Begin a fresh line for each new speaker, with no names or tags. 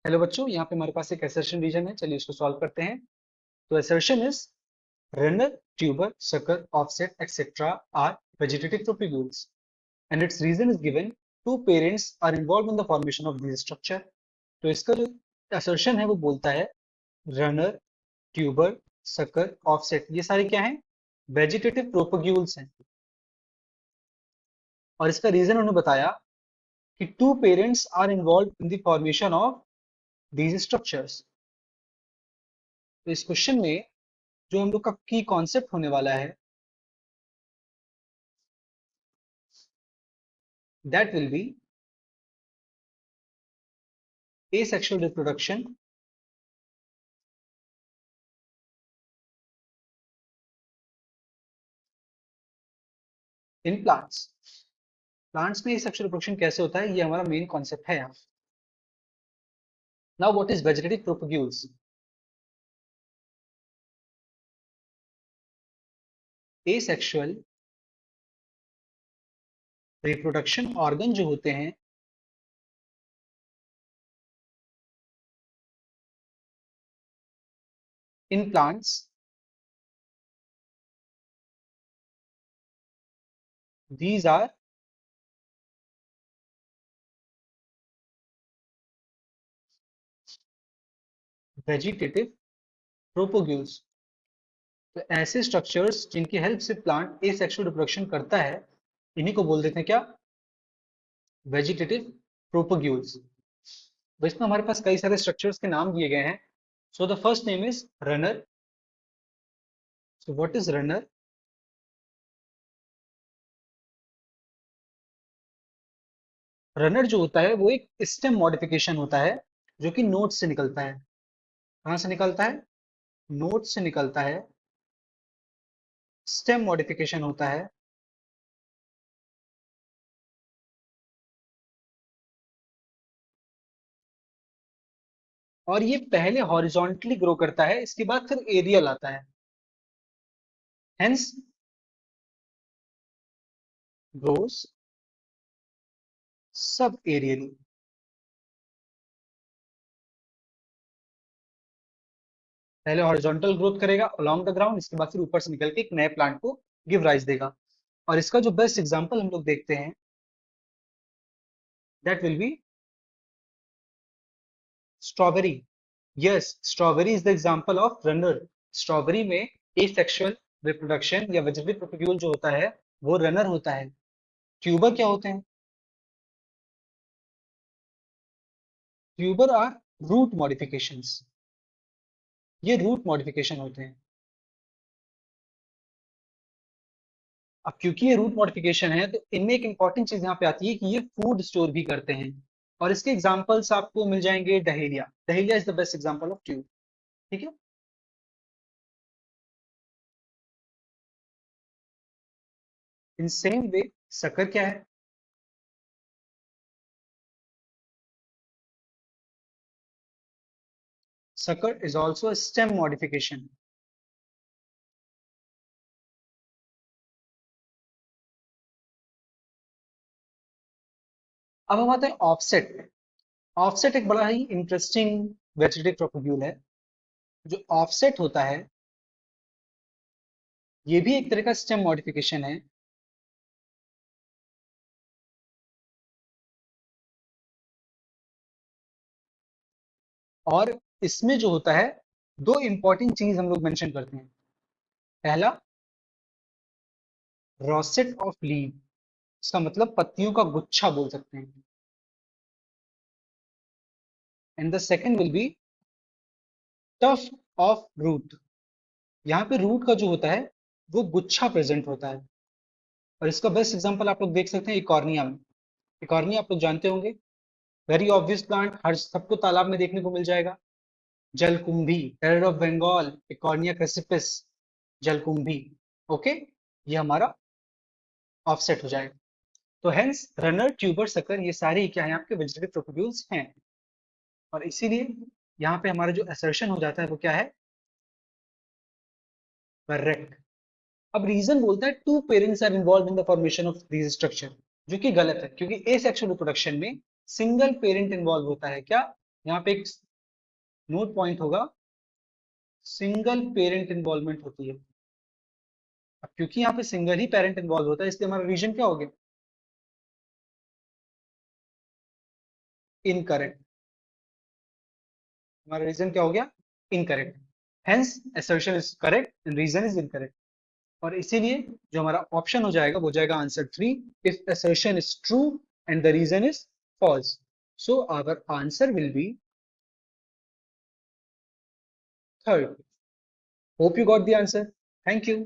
Hello बच्चों, यहाँ पे हमारे पास एक assertion रीजन है। चलिए इसको सॉल्व करते हैं। तो assertion is runner, tuber, sucker, offset, etc. are vegetative propagules, and its reason is given. Two parents are involved in the formation of this structure. तो इसका जो assertion है वो बोलता है runner, tuber, sucker, offset ये सारे क्या हैं? Vegetative propagules हैं। और इसका रीजन उन्होंने बताया कि two parents are involved in the formation of these structures। तो इस क्वेश्चन में जो हम लोग का की कॉन्सेप्ट होने वाला है that will be asexual reproduction in plants. Plants में asexual reproduction कैसे होता है, ये हमारा मेन कॉन्सेप्ट है यहाँ। Now what is vegetative propagules? asexual reproduction organ जो होते हैं in plants these are vegetative propagules. तो ऐसे स्ट्रक्चर्स जिनकी हेल्प से प्लांट asexual रिप्रोडक्शन करता है इन्हीं को बोल देते हैं क्या? Vegetative propagules. तो इसमें हमारे पास कई सारे स्ट्रक्चर्स के नाम दिए गए हैं। So the first name is runner. So what is runner? Runner जो होता है वो एक स्टेम मॉडिफिकेशन होता है जो कि नोड से निकलता है। कहां से निकलता है? नोड से निकलता है। स्टेम मॉडिफिकेशन होता है। और ये पहले हॉरिजॉन्टली ग्रो करता है, इसके बाद फिर एरियल आता है। हेंस ग्रोस सब एरियली। पहले हॉरिजॉन्टल ग्रोथ करेगा अलोंग द ग्राउंड, इसके बाद फिर ऊपर से निकल के एक नए प्लांट को गिव राइज देगा। और इसका जो बेस्ट एग्जांपल हम लोग देखते हैं that will be strawberry. Yes, strawberry is the example of runner. Strawberry में एसेक्सुअल रिप्रोडक्शन या वेजिटेटिव प्रोपेग्यूल जो होता है वो रनर होता है। ट्यूबर क्या होते हैं? Tuber are root modifications. ये रूट मॉडिफिकेशन होते हैं। अब क्योंकि ये रूट मॉडिफिकेशन है तो इनमें एक इंपॉर्टेंट चीज यहाँ पे आती है कि ये फूड स्टोर भी करते हैं। और इसके एग्जांपल्स आपको मिल जाएंगे dahlia. Dahlia is the best example of tube. ठीक है। इन सेम वे सकर क्या है? Sucker is also stem modification. अब हम आते हैं ऑफसेट। ऑफसेट एक बड़ा ही इंटरेस्टिंग वेजिटेटिव प्रोपेग्यूल है। जो ऑफसेट होता है ये भी एक तरह का स्टेम मॉडिफिकेशन है। और इसमें जो होता है दो इंपॉर्टेंट चीज हम लोग मेंशन करते हैं। पहला, रोसेट ऑफ लीव, इसका मतलब पत्तियों का गुच्छा बोल सकते हैं। And the second will be tuft of root. यहाँ पे रूट का जो होता है वो गुच्छा प्रेजेंट होता है। और इसका बेस्ट एग्जांपल आप लोग देख सकते हैं इकॉर्निया में। इकॉर्निया आप लोग जानते होंगे, वेरी ऑब्वियस प्लांट, हर सबको तालाब में देखने को मिल जाएगा। जलकुंभी, टेरर ऑफ बंगाल, इकॉर्निया क्रेसिपिस, जलकुंभी। ओके, ये हमारा ऑफसेट हो जाएगा। तो हेंस रनर, ट्यूबर, सकर ये सारे क्या है आपके वेजिटेटिव प्रोपेग्यूल्स हैं। और इसीलिए यहाँ पे हमारा जो असर्शन हो जाता है वो क्या है? करेक्ट। अब रीजन बोलता है two parents are involve in the formation of this structure, जो कि गलत है क्योंकि एसेक्सुअल रिप्रोडक्शन में सिंगल पेरेंट इन्वॉल्व होता है। क्या? यहाँ पे एक नोट पॉइंट होगा, सिंगल पेरेंट इन्वॉल्वमेंट होती है। अब क्योंकि यहाँ पे सिंगल ही पेरेंट इन्वॉल्व होता है, इसलिए हमारा रीजन क्या हो गया? इनकरेक्ट। हमारा रीजन क्या हो गया? Incorrect. Hence assertion is correct and reason is incorrect. और इसीलिए जो हमारा ऑप्शन हो जाएगा वो जाएगा answer 3, if assertion is true and the reason is false. So our answer will be third. Hope you got the answer. Thank you.